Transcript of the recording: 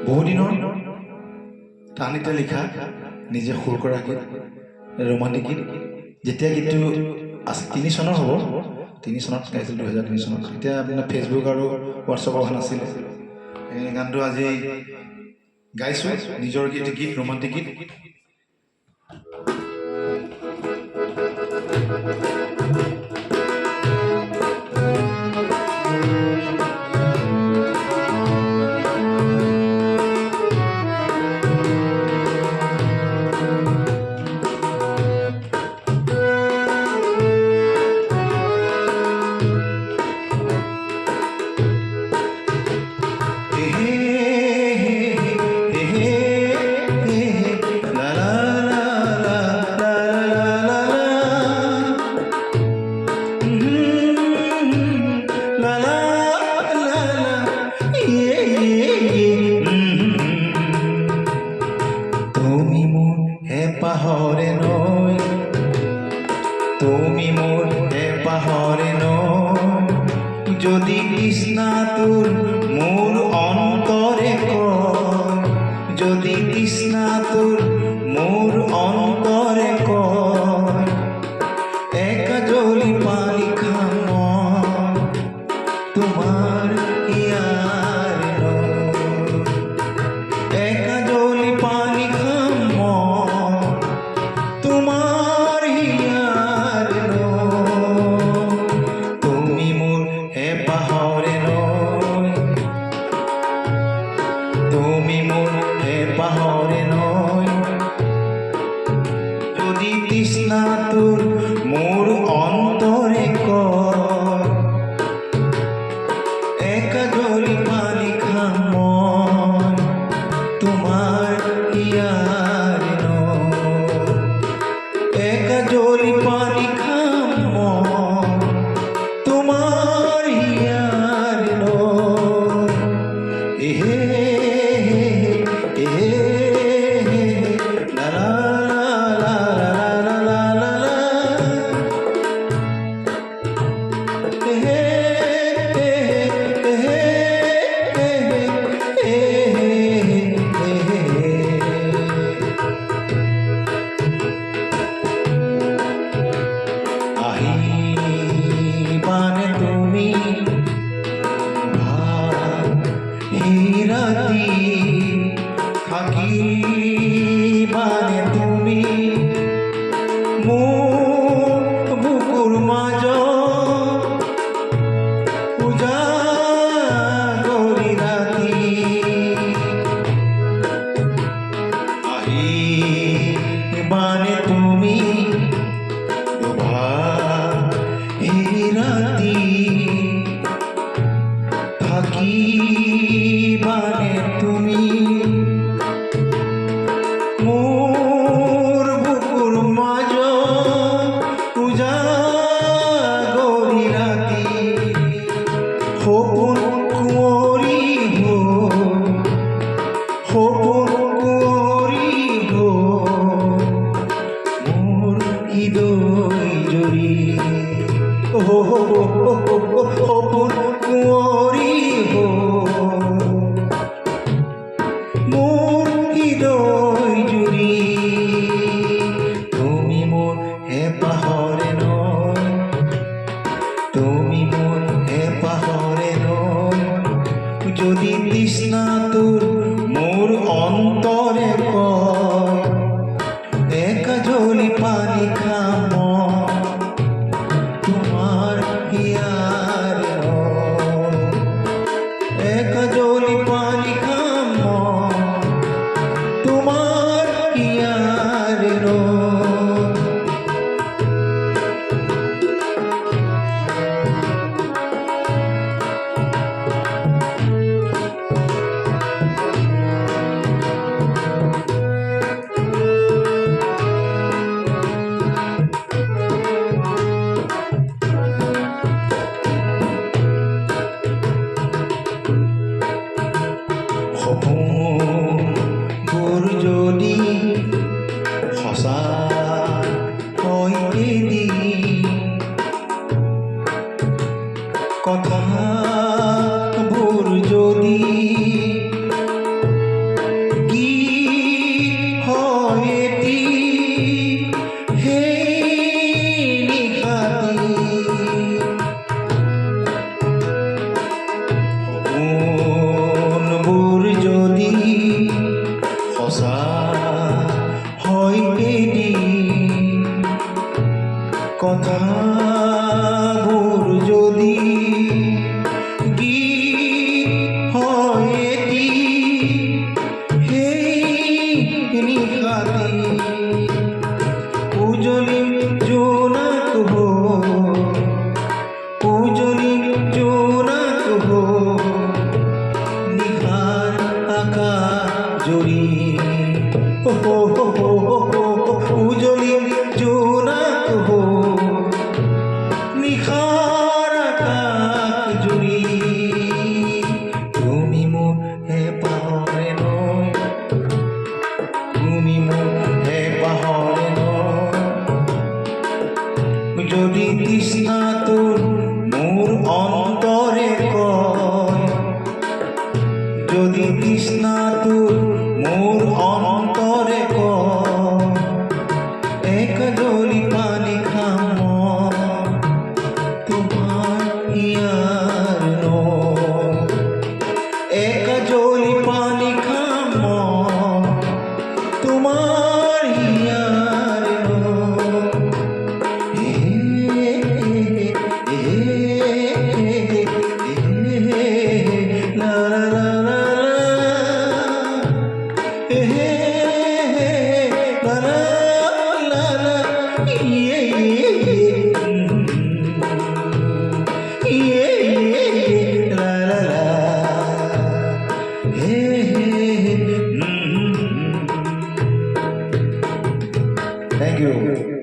বহুদিনৰ টানিতে লিখা নিজে সুৰ কৰা গীত ৰোমান্টিক গীত। যেতিয়া গীতটো 3 চনৰ হ'ব, 3 চনত গাইছিল, 2003 চনত। এতিয়া আপোনাৰ ফেচবুক আৰু হোৱাটছআপ অহা নাছিলে। এই গানটো আজি গাইছোঁ, নিজৰ গীত ৰোমান্টিক গীত। তুমি মোর হেপাহরে নয়, তুমি মোর হেপাহরে নয়, যদি তৃষ্ণা তোর মোর অন্তরে কয়, যদি তৃষ্ণা তোর মোর অন্তরে কয়, একা জলি পানি খাম তোমার ইয়ার নয়, একা জলি পানি খাম তোমার ইয়ার নয়। তুমি মোর হেপাহরে নয়, তুমি মোর হেপাহরে নয়, যদি তৃষ্ণা তোর মোর অন্তরে কয়, একা জলি পানি খাম তোমার ইয়ার নয়, একা জলি পানি খাম তোমার ইয়ার নয়। এহে এহে লা লা লা লা লা লা লা, এহে এহে আহিবানে তুমি ভাগীরথী, থাকিবানে তুমি মোর বুকুর মাজত উজাগরি রাতি। আহিবানে তুমি ভাগীরথী, থাকিবানে তুমি মোর বুকুর মাজত উজাগরি রাতি। সপোন কুঁৱৰী হৈ, সপোন কুঁৱৰী হৈ মোর হৃদয় জুৰি, সপোন কুঁৱৰী হৈ মোর হৃদয় জুৰি। তুমি মোর হেপাহরে নয়, তুমি মোর হেপাহরে নয়, যদি তৃষ্ণা তোর মোর অন্তরে কয়, একা জলি পানি খাম তোমার ইয়ার নয়, একা জলি পানি খাম তোমার ইয়ার নয়। গুণবোৰ যদি সঁচা হয় এটি কথাবোৰ যদি গীত হয় এটি সেই নিশাতে উজলিম জোনাক উজলিম জোনাক নিশাৰ আকাশ জুৰি উজলিম জোনাক নিশাৰ আকাশ জুৰি তুমি মোৰ হেঁপাহৰে নয় তুমি মোৰ হেঁপাহৰে নয় যদি তৃষ্ণাটোৰ মোৰ অন্তৰে কয় যদি তৃষ্ণাটোৰ মোৰ অন্তৰে কয় এক জলি পানী খাম তোমাৰ ইয়াৰ নয় এক জলি পানী খাম তোমাৰ ইয়াৰ la la la la Thank you.